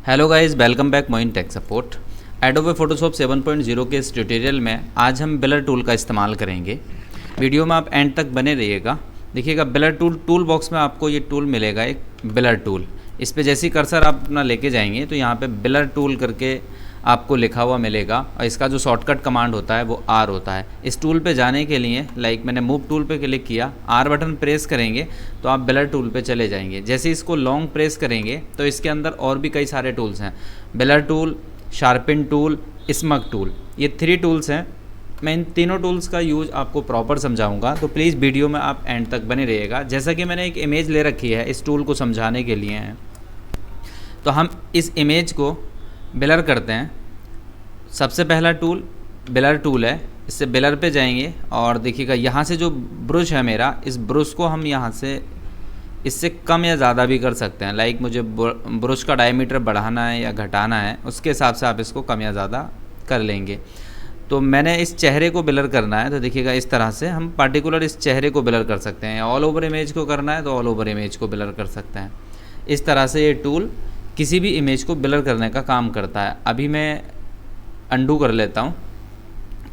Hello guys, welcome back Moin tech support. Adobe Photoshop 7.0 के इस tutorial में आज हम ब्लर टूल का इस्तेमाल करेंगे। वीडियो में आप एंड तक बने रहिएगा। देखिएगा ब्लर टूल बॉक्स में आपको ये टूल मिलेगा, एक ब्लर टूल। इस पे जैसे ही कर्सर आप अपना लेके जाएंगे तो यहाँ पे ब्लर टूल करके आपको लिखा हुआ मिलेगा और इसका जो शॉर्टकट कमांड होता है वो आर होता है। इस टूल पे जाने के लिए मैंने मूव टूल पे क्लिक किया, आर बटन प्रेस करेंगे तो आप ब्लर टूल पे चले जाएंगे। जैसे इसको लॉन्ग प्रेस करेंगे तो इसके अंदर और भी कई सारे टूल्स हैं, blur tool, sharpen tool, smug tool, ये 3 टूल्स हैं। मैं इन तीनों टूल्स का यूज़ आपको प्रॉपर समझाऊंगा, तो प्लीज़ वीडियो में आप एंड तक बने रहिएगा। जैसा कि मैंने एक इमेज ले रखी है इस टूल को समझाने के लिए है, तो हम इस इमेज को ब्लर करते हैं। सबसे पहला टूल ब्लर टूल है, इससे ब्लर पे जाएंगे और देखिएगा यहाँ से जो ब्रश है मेरा, इस ब्रश को हम यहाँ से इससे कम या ज़्यादा भी कर सकते हैं। लाइक मुझे ब्रश का डायमीटर बढ़ाना है या घटाना है, उसके हिसाब से आप इसको कम या ज़्यादा कर लेंगे। तो मैंने इस चेहरे को ब्लर करना है, तो देखिएगा इस तरह से हम पार्टिकुलर इस चेहरे को ब्लर कर सकते हैं। ऑल ओवर इमेज को करना है तो ऑल ओवर इमेज को ब्लर कर सकते हैं। इस तरह से ये टूल किसी भी इमेज को ब्लर करने का काम करता है। अभी मैं अंडू कर लेता हूँ।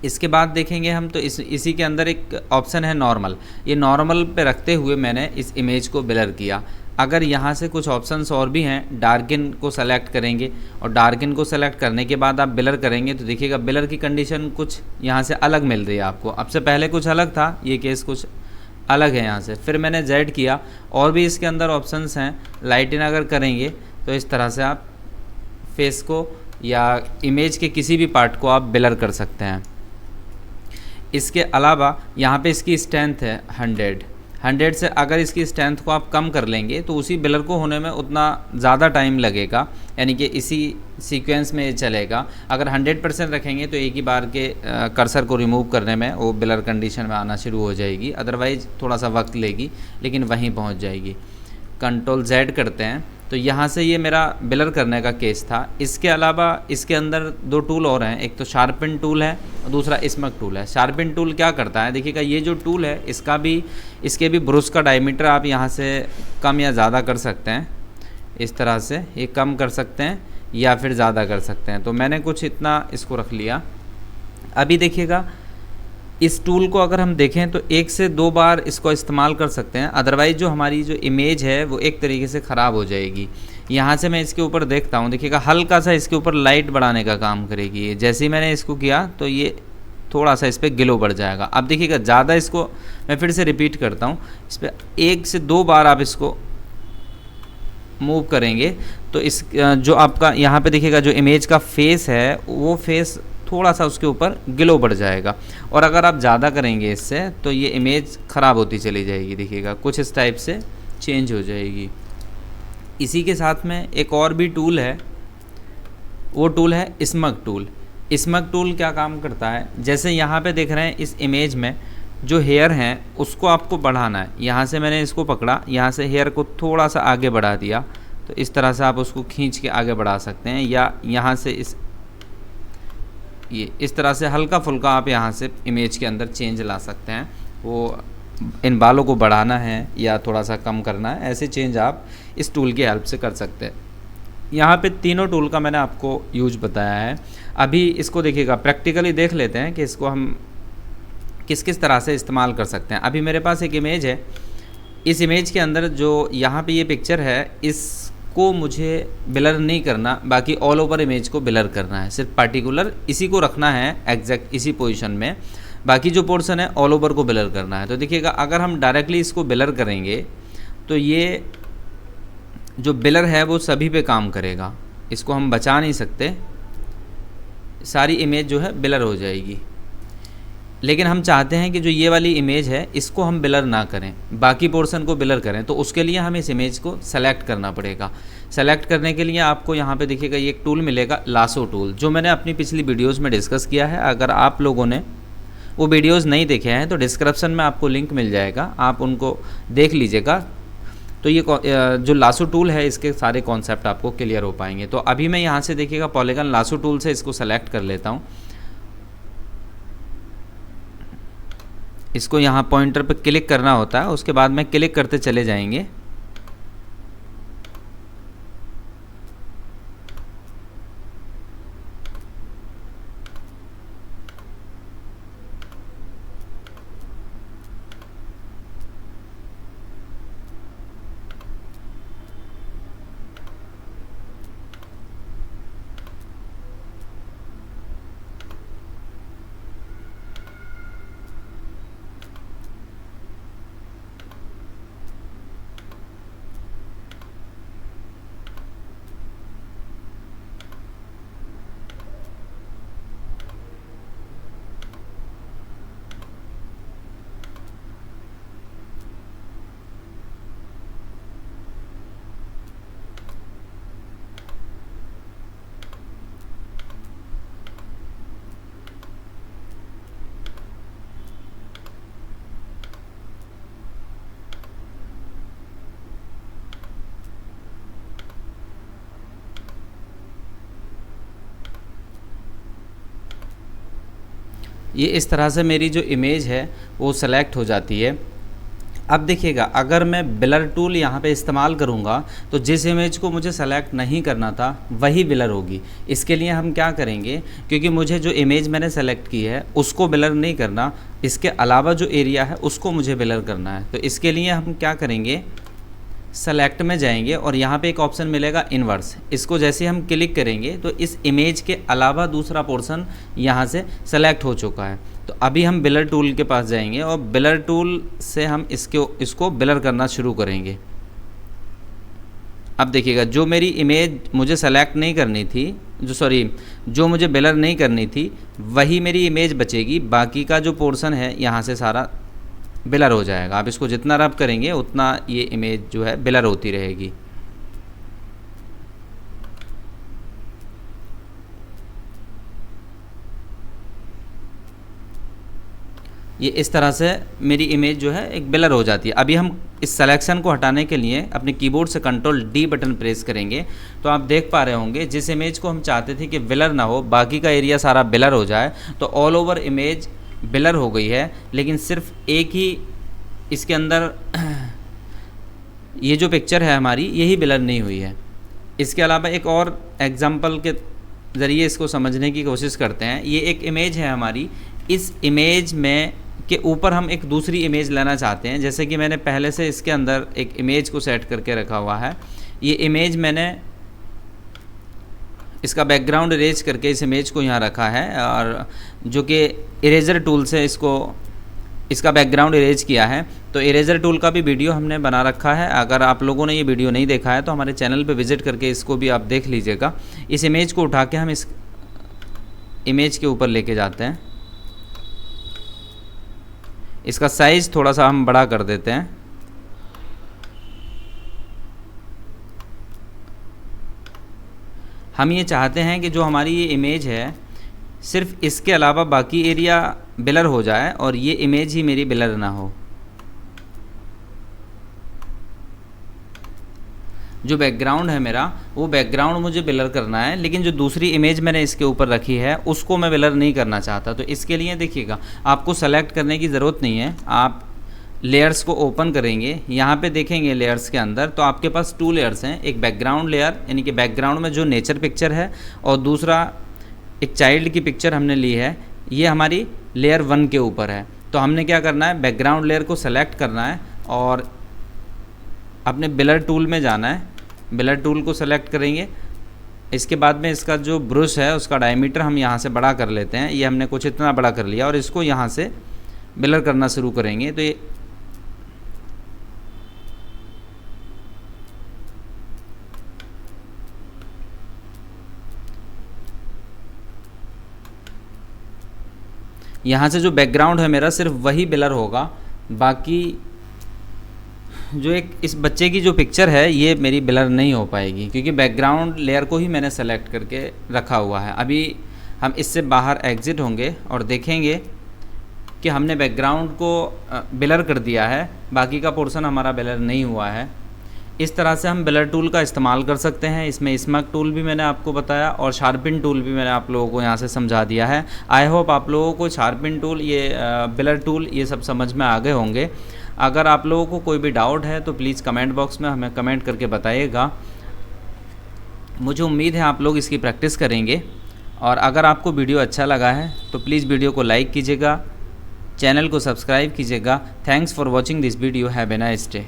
इसके बाद देखेंगे हम तो इसी के अंदर एक ऑप्शन है नॉर्मल। ये नॉर्मल पे रखते हुए मैंने इस इमेज को ब्लर किया। अगर यहाँ से कुछ ऑप्शंस और भी हैं, डार्किन को सेलेक्ट करेंगे और डार्किन को सेलेक्ट करने के बाद आप ब्लर करेंगे तो देखिएगा ब्लर की कंडीशन कुछ यहाँ से अलग मिल रही है आपको। अब से पहले कुछ अलग था, ये केस कुछ अलग है यहाँ से। फिर मैंने जेड किया और भी इसके अंदर ऑप्शंस हैं। लाइटिन अगर करेंगे तो इस तरह से आप फेस को या इमेज के किसी भी पार्ट को आप ब्लर कर सकते हैं। इसके अलावा यहाँ पे इसकी स्ट्रेंथ है 100 से अगर इसकी स्ट्रेंथ को आप कम कर लेंगे तो उसी ब्लर को होने में उतना ज़्यादा टाइम लगेगा, यानी कि इसी सीक्वेंस में ये चलेगा। अगर 100% रखेंगे तो एक ही बार के कर्सर को रिमूव करने में वो ब्लर कंडीशन में आना शुरू हो जाएगी, अदरवाइज़ थोड़ा सा वक्त लेगी लेकिन वहीं पहुँच जाएगी। कंट्रोल Z करते हैं तो यहाँ से ये मेरा ब्लर करने का केस था। इसके अलावा इसके अंदर 2 टूल और हैं, एक तो शार्पन टूल है और दूसरा स्मग टूल है। शार्पन टूल क्या करता है, देखिएगा ये जो टूल है इसके भी ब्रश का डायमीटर आप यहाँ से कम या ज़्यादा कर सकते हैं। इस तरह से ये कम कर सकते हैं या फिर ज़्यादा कर सकते हैं। तो मैंने कुछ इतना इसको रख लिया। अभी देखिएगा इस टूल को अगर हम देखें तो 1 से 2 बार इसको इस्तेमाल कर सकते हैं, अदरवाइज़ जो हमारी जो इमेज है वो एक तरीके से ख़राब हो जाएगी। यहाँ से मैं इसके ऊपर देखता हूँ, देखिएगा हल्का सा इसके ऊपर लाइट बढ़ाने का काम करेगी। जैसे ही मैंने इसको किया तो ये थोड़ा सा इस पर ग्लो बढ़ जाएगा। अब देखिएगा ज़्यादा इसको मैं फिर से रिपीट करता हूँ, इस पर 1 से 2 बार आप इसको मूव करेंगे तो इस जो आपका यहाँ पे देखिएगा जो इमेज का फेस है वो फेस थोड़ा सा उसके ऊपर ग्लो बढ़ जाएगा। और अगर आप ज़्यादा करेंगे इससे तो ये इमेज ख़राब होती चली जाएगी। देखिएगा कुछ इस टाइप से चेंज हो जाएगी। इसी के साथ में एक और भी टूल है, वो टूल है स्मग टूल। स्मग टूल क्या काम करता है, जैसे यहाँ पे देख रहे हैं इस इमेज में जो हेयर हैं उसको आपको बढ़ाना है। यहाँ से मैंने इसको पकड़ा, यहाँ से हेयर को थोड़ा सा आगे बढ़ा दिया, तो इस तरह से आप उसको खींच के आगे बढ़ा सकते हैं। या यहाँ से इस तरह से हल्का फुल्का आप यहाँ से इमेज के अंदर चेंज ला सकते हैं। वो इन बालों को बढ़ाना है या थोड़ा सा कम करना है, ऐसे चेंज आप इस टूल की हेल्प से कर सकते हैं। यहाँ पे तीनों टूल का मैंने आपको यूज बताया है। अभी इसको देखिएगा प्रैक्टिकली देख लेते हैं कि इसको हम किस किस तरह से इस्तेमाल कर सकते हैं। अभी मेरे पास एक इमेज है, इस इमेज के अंदर जो यहाँ पे ये पिक्चर है इसको मुझे ब्लर नहीं करना, बाकी ऑल ओवर इमेज को ब्लर करना है। सिर्फ पार्टिकुलर इसी को रखना है एग्जैक्ट इसी पोजीशन में, बाकी जो पोर्शन है ऑल ओवर को ब्लर करना है। तो देखिएगा अगर हम डायरेक्टली इसको ब्लर करेंगे तो ये जो ब्लर है वो सभी पे काम करेगा, इसको हम बचा नहीं सकते, सारी इमेज जो है ब्लर हो जाएगी। लेकिन हम चाहते हैं कि जो ये वाली इमेज है इसको हम ब्लर ना करें, बाकी पोर्शन को ब्लर करें। तो उसके लिए हमें इस इमेज को सेलेक्ट करना पड़ेगा। सेलेक्ट करने के लिए आपको यहाँ पे देखिएगा ये एक टूल मिलेगा, लासो टूल, जो मैंने अपनी पिछली वीडियोस में डिस्कस किया है। अगर आप लोगों ने वो वीडियोस नहीं देखे हैं तो डिस्क्रिप्शन में आपको लिंक मिल जाएगा, आप उनको देख लीजिएगा। तो ये जो लासो टूल है इसके सारे कॉन्सेप्ट आपको क्लियर हो पाएंगे। तो अभी मैं यहाँ से देखिएगा पॉलीगन लासो टूल से इसको सेलेक्ट कर लेता हूँ। इसको यहाँ पॉइंटर पर क्लिक करना होता है, उसके बाद में क्लिक करते चले जाएंगे। ये इस तरह से मेरी जो इमेज है वो सेलेक्ट हो जाती है। अब देखिएगा, अगर मैं ब्लर टूल यहाँ पे इस्तेमाल करूँगा तो जिस इमेज को मुझे सेलेक्ट नहीं करना था वही ब्लर होगी। इसके लिए हम क्या करेंगे, क्योंकि मुझे जो इमेज मैंने सेलेक्ट की है उसको ब्लर नहीं करना, इसके अलावा जो एरिया है उसको मुझे ब्लर करना है। तो इसके लिए हम क्या करेंगे, सेलेक्ट में जाएंगे और यहाँ पे एक ऑप्शन मिलेगा इन्वर्स। इसको जैसे हम क्लिक करेंगे तो इस इमेज के अलावा दूसरा पोर्शन यहाँ से सेलेक्ट हो चुका है। तो अभी हम ब्लर टूल के पास जाएंगे और ब्लर टूल से हम इसको ब्लर करना शुरू करेंगे। अब देखिएगा, जो मेरी इमेज मुझे सेलेक्ट नहीं करनी थी, जो मुझे ब्लर नहीं करनी थी वही मेरी इमेज बचेगी, बाकी का जो पोर्शन है यहाँ से सारा ब्लर हो जाएगा। आप इसको जितना रब करेंगे उतना ये इमेज जो है ब्लर होती रहेगी। ये इस तरह से मेरी इमेज जो है एक ब्लर हो जाती है। अभी हम इस सिलेक्शन को हटाने के लिए अपने कीबोर्ड से कंट्रोल डी बटन प्रेस करेंगे तो आप देख पा रहे होंगे जिस इमेज को हम चाहते थे कि ब्लर ना हो, बाकी का एरिया सारा ब्लर हो जाए, तो ऑल ओवर इमेज ब्लर हो गई है, लेकिन सिर्फ एक ही इसके अंदर ये जो पिक्चर है हमारी यही ब्लर नहीं हुई है। इसके अलावा एक और एग्जांपल के ज़रिए इसको समझने की कोशिश करते हैं। ये एक इमेज है हमारी, इस इमेज में के ऊपर हम एक दूसरी इमेज लेना चाहते हैं। जैसे कि मैंने पहले से इसके अंदर एक इमेज को सेट करके रखा हुआ है। ये इमेज मैंने इसका बैकग्राउंड इरेज करके इस इमेज को यहाँ रखा है, और जो कि इरेजर टूल से इसका बैकग्राउंड इरेज किया है। तो इरेजर टूल का भी वीडियो हमने बना रखा है। अगर आप लोगों ने ये वीडियो नहीं देखा है तो हमारे चैनल पे विज़िट करके इसको भी आप देख लीजिएगा। इस इमेज को उठा के हम इस इमेज के ऊपर लेके जाते हैं। इसका साइज़ थोड़ा सा हम बड़ा कर देते हैं। हम ये चाहते हैं कि जो हमारी ये इमेज है सिर्फ इसके अलावा बाकी एरिया ब्लर हो जाए और ये इमेज ही मेरी ब्लर ना हो। जो बैकग्राउंड है मेरा वो बैकग्राउंड मुझे ब्लर करना है, लेकिन जो दूसरी इमेज मैंने इसके ऊपर रखी है उसको मैं ब्लर नहीं करना चाहता। तो इसके लिए देखिएगा, आपको सेलेक्ट करने की ज़रूरत नहीं है। आप लेयर्स को ओपन करेंगे, यहाँ पे देखेंगे लेयर्स के अंदर तो आपके पास 2 लेयर्स हैं। एक बैकग्राउंड लेयर, यानी कि बैकग्राउंड में जो नेचर पिक्चर है, और दूसरा एक चाइल्ड की पिक्चर हमने ली है, ये हमारी लेयर 1 के ऊपर है। तो हमने क्या करना है, बैकग्राउंड लेयर को सेलेक्ट करना है और अपने ब्लर टूल में जाना है। ब्लर टूल को सेलेक्ट करेंगे। इसके बाद में इसका जो ब्रश है उसका डायमीटर हम यहाँ से बड़ा कर लेते हैं। ये हमने कुछ इतना बड़ा कर लिया और इसको यहाँ से ब्लर करना शुरू करेंगे। तो ये यहाँ से जो बैकग्राउंड है मेरा सिर्फ वही ब्लर होगा, बाकी जो एक इस बच्चे की जो पिक्चर है ये मेरी ब्लर नहीं हो पाएगी, क्योंकि बैकग्राउंड लेयर को ही मैंने सेलेक्ट करके रखा हुआ है। अभी हम इससे बाहर एग्ज़िट होंगे और देखेंगे कि हमने बैकग्राउंड को ब्लर कर दिया है, बाकी का पोर्शन हमारा ब्लर नहीं हुआ है। इस तरह से हम ब्लर टूल का इस्तेमाल कर सकते हैं। इसमें स्मग टूल भी मैंने आपको बताया और शार्पिन टूल भी मैंने आप लोगों को यहाँ से समझा दिया है। आई होप आप लोगों को शार्पिन टूल, ये ब्लर टूल, ये सब समझ में आ गए होंगे। अगर आप लोगों को कोई भी डाउट है तो प्लीज़ कमेंट बॉक्स में हमें कमेंट करके बताइएगा। मुझे उम्मीद है आप लोग इसकी प्रैक्टिस करेंगे, और अगर आपको वीडियो अच्छा लगा है तो प्लीज़ वीडियो को लाइक कीजिएगा, चैनल को सब्सक्राइब कीजिएगा। Thanks for watching this video. Have a nice day.